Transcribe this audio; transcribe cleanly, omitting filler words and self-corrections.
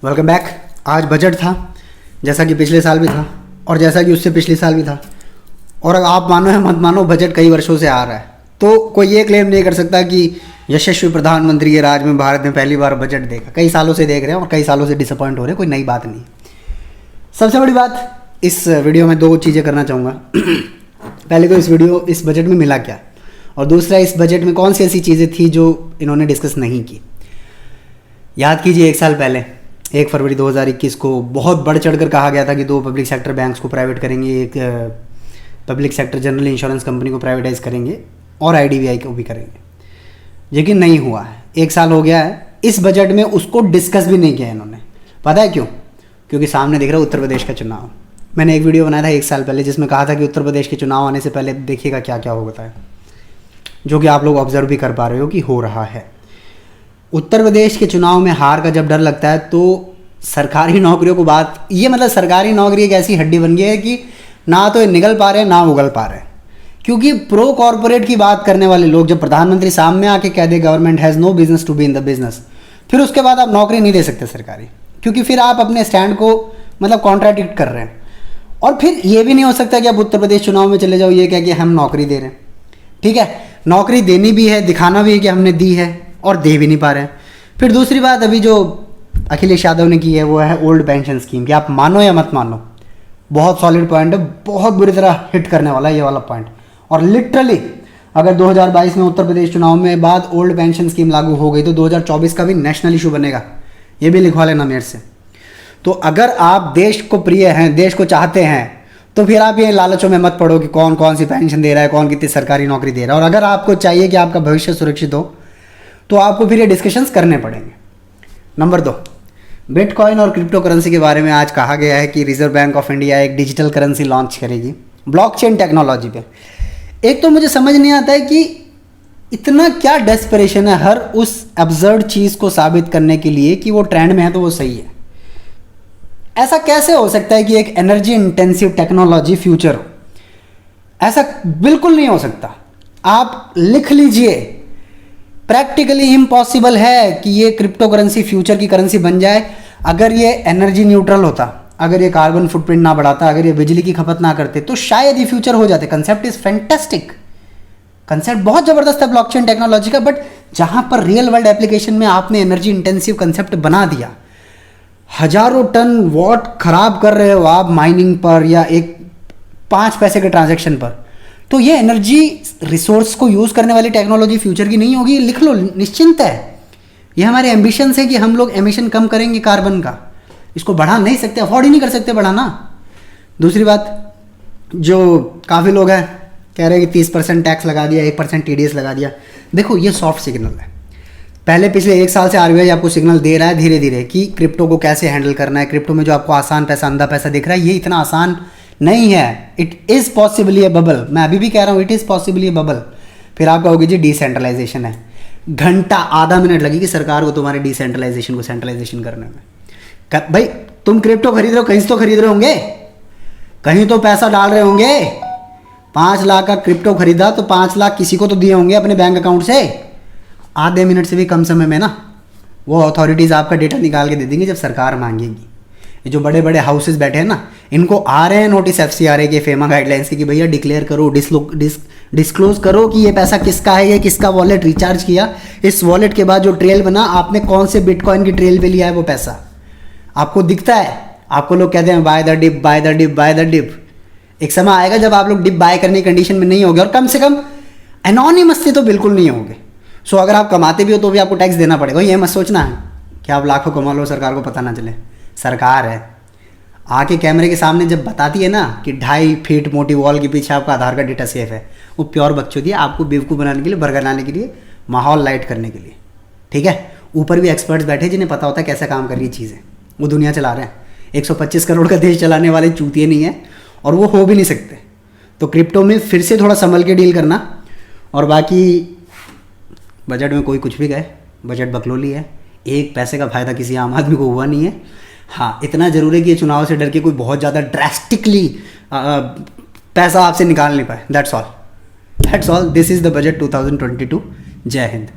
Welcome back. आज budget था, जैसा कि पिछले साल भी था और जैसा कि उससे पिछले साल भी था। और अगर आप मानो या मत मानो, बजट कई वर्षों से आ रहा है, तो कोई ये क्लेम नहीं कर सकता कि यशस्वी प्रधानमंत्री के राज में भारत ने पहली बार बजट देखा। कई सालों से देख रहे हैं और कई सालों से डिसअपॉइंट हो रहे हैं, कोई नई बात नहीं। सबसे बड़ी बात, इस वीडियो में दो चीज़ें करना चाहूँगा। पहले तो इस बजट में मिला क्या, और दूसरा, इस बजट में कौन सी ऐसी चीज़ें थी जो इन्होंने डिस्कस नहीं की। याद कीजिए, 1 साल पहले 1 फरवरी 2021 को बहुत बढ़ चढ़कर कहा गया था कि 2 पब्लिक सेक्टर बैंक्स को प्राइवेट करेंगे, एक public sector general insurance company को प्राइवेटाइज करेंगे और IDBI को भी करेंगे। लेकिन नहीं हुआ है, 1 साल हो गया है। इस बजट में उसको डिस्कस भी नहीं किया इन्होंने। पता है क्यों? क्योंकि सामने दिख रहा है उत्तर प्रदेश का चुनाव। मैंने एक वीडियो बनाया था 1 साल पहले जिसमें कहा था कि उत्तर प्रदेश के चुनाव आने से पहले देखिएगा क्या क्या होता है, जो कि आप लोग ऑब्जर्व भी कर पा रहे हो कि हो रहा है। उत्तर प्रदेश के चुनाव में हार का जब डर लगता है तो सरकारी नौकरियों को मतलब सरकारी नौकरी एक ऐसी हड्डी बन गई है कि ना तो ये निगल पा रहे हैं ना उगल पा रहे हैं। क्योंकि प्रो कॉर्पोरेट की बात करने वाले लोग, जब प्रधानमंत्री सामने आके कह दे government has no business to be in the business, फिर उसके बाद आप नौकरी नहीं दे सकते सरकारी, क्योंकि फिर आप अपने स्टैंड को मतलब कॉन्ट्राडिक्ट कर रहे हैं। और फिर ये भी नहीं हो सकता कि आप उत्तर प्रदेश चुनाव में चले जाओ ये कह के हम नौकरी दे रहे हैं। ठीक है, नौकरी देनी भी है, दिखाना भी है कि हमने दी है, और दे भी नहीं पा रहे हैं। फिर दूसरी बात, अभी जो अखिलेश यादव ने की है वो है ओल्ड पेंशन स्कीम, कि आप मानो या मत मानो, बहुत सॉलिड पॉइंट है, बहुत बुरी तरह हिट करने वाला है ये वाला पॉइंट। और लिटरली अगर 2022 में उत्तर प्रदेश चुनाव में बाद ओल्ड पेंशन स्कीम लागू हो गई तो 2024 का भी नेशनल इशू बनेगा। ये भी लिखवा लेना मेरे से। तो अगर आप देश को प्रिय हैं, देश को चाहते हैं, तो फिर आप ये लालचों में मत पड़ो कि कौन कौन सी पेंशन दे रहा है, कौन कितनी सरकारी नौकरी दे रहा है। और अगर आपको चाहिए कि आपका भविष्य सुरक्षित हो तो आपको फिर ये डिस्कशंस करने पड़ेंगे। नंबर 2, बिटकॉइन और क्रिप्टो करेंसी के बारे में आज कहा गया है कि रिजर्व बैंक ऑफ इंडिया एक डिजिटल करेंसी लॉन्च करेगी ब्लॉकचेन टेक्नोलॉजी पे। एक तो मुझे समझ नहीं आता है कि इतना क्या डेस्परेशन है हर उस अब्सर्ड चीज़ को साबित करने के लिए कि वो ट्रेंड में है तो वो सही है। ऐसा कैसे हो सकता है कि एक एनर्जी इंटेंसिव टेक्नोलॉजी फ्यूचर हो? ऐसा बिल्कुल नहीं हो सकता। आप लिख लीजिए, प्रैक्टिकली इम्पॉसिबल है कि ये क्रिप्टो करेंसी फ्यूचर की करेंसी बन जाए। अगर ये एनर्जी न्यूट्रल होता, अगर ये कार्बन फुटप्रिंट ना बढ़ाता, अगर ये बिजली की खपत ना करते, तो शायद ये फ्यूचर हो जाते। कंसेप्ट इज फैंटास्टिक, कंसेप्ट बहुत ज़बरदस्त है ब्लॉकचेन टेक्नोलॉजी का। बट जहां पर रियल वर्ल्ड एप्लीकेशन में आपने एनर्जी इंटेंसिव कंसेप्ट बना दिया, हजारों टन वॉट खराब कर रहे हो आप माइनिंग पर या एक 5 पैसे के ट्रांजैक्शन पर, तो ये एनर्जी रिसोर्स को यूज़ करने वाली टेक्नोलॉजी फ्यूचर की नहीं होगी। लिख लो, निश्चिंत है। ये हमारे एम्बिशंस है कि हम लोग एमिशन कम करेंगे कार्बन का, इसको बढ़ा नहीं सकते, अफोर्ड ही नहीं कर सकते बढ़ाना। दूसरी बात, जो काफ़ी लोग हैं कह रहे हैं कि 30% टैक्स लगा दिया, 1% TDS लगा दिया। देखो, ये सॉफ्ट सिग्नल है। पहले पिछले 1 साल से RBI आपको सिग्नल दे रहा है धीरे धीरे कि क्रिप्टो को कैसे हैंडल करना है। क्रिप्टो में जो आपको आसान पैसा, अंधा पैसा दिख रहा है, ये इतना आसान नहीं है। It is possibly A bubble. मैं अभी भी कह रहा हूँ, it is possibly A bubble. फिर आप कहोगे जी डिसेंट्रलाइजेशन है, घंटा आधा मिनट लगेगी सरकार को तुम्हारे डिसेंट्रलाइजेशन को सेंट्रलाइजेशन करने में। भाई, तुम क्रिप्टो खरीद रहे हो, कहीं से तो खरीद रहे होंगे, कहीं तो पैसा डाल रहे होंगे। 5 लाख का क्रिप्टो खरीदा तो 5 लाख किसी को तो दिए होंगे अपने बैंक अकाउंट से। आधे मिनट से भी कम समय में ना वो अथॉरिटीज़ आपका डेटा निकाल के दे देंगी जब सरकार मांगेगी। ये जो बड़े बड़े हाउसेस बैठे हैं ना, इनको आ रहे हैं नोटिस FCRA के, फेमा गाइडलाइंस के, कि भैया डिक्लेयर करो, डिस्क्लोज करो कि ये पैसा किसका है, ये किसका वॉलेट रिचार्ज किया, इस वॉलेट के बाद जो ट्रेल बना, आपने कौन से बिटकॉइन की ट्रेल पे लिया है वो पैसा आपको दिखता है। आपको लोग कहते हैं buy the dip, buy the dip, buy the dip. एक समय आएगा जब आप लोग डिप बाय करने की कंडीशन में नहीं होगे, और कम से कम एनोनिमसली तो बिल्कुल नहीं होगे। सो अगर आप कमाते भी हो तो भी आपको टैक्स देना पड़ेगा। ये मत सोचना है कि आप लाखों कमा लो, सरकार को पता ना चले। सरकार है, आके कैमरे के सामने जब बताती है ना कि 2.5 फीट मोटी वॉल के पीछे आपका आधार कार्ड डेटा सेफ है, वो प्योर बकचोदी है, आपको बेवकूफ़ बनाने के लिए, बरगलाने के लिए, माहौल लाइट करने के लिए। ठीक है, ऊपर भी एक्सपर्ट्स बैठे जिन्हें पता होता है कैसे काम कर रही चीज़ें, वो दुनिया चला रहे हैं। 125 करोड़ का देश चलाने वाले चूतिए नहीं है, और वो हो भी नहीं सकते। तो क्रिप्टो में फिर से थोड़ा संभल के डील करना। और बाकी बजट में कोई कुछ भी कहे, बजट बकलोली है, 1 पैसे का फ़ायदा किसी आम आदमी को हुआ नहीं है। हाँ, इतना ज़रूर है कि ये चुनाव से डर के कोई बहुत ज़्यादा ड्रास्टिकली पैसा आपसे निकाल नहीं पाए। That's all. This is the budget 2022। जय हिंद।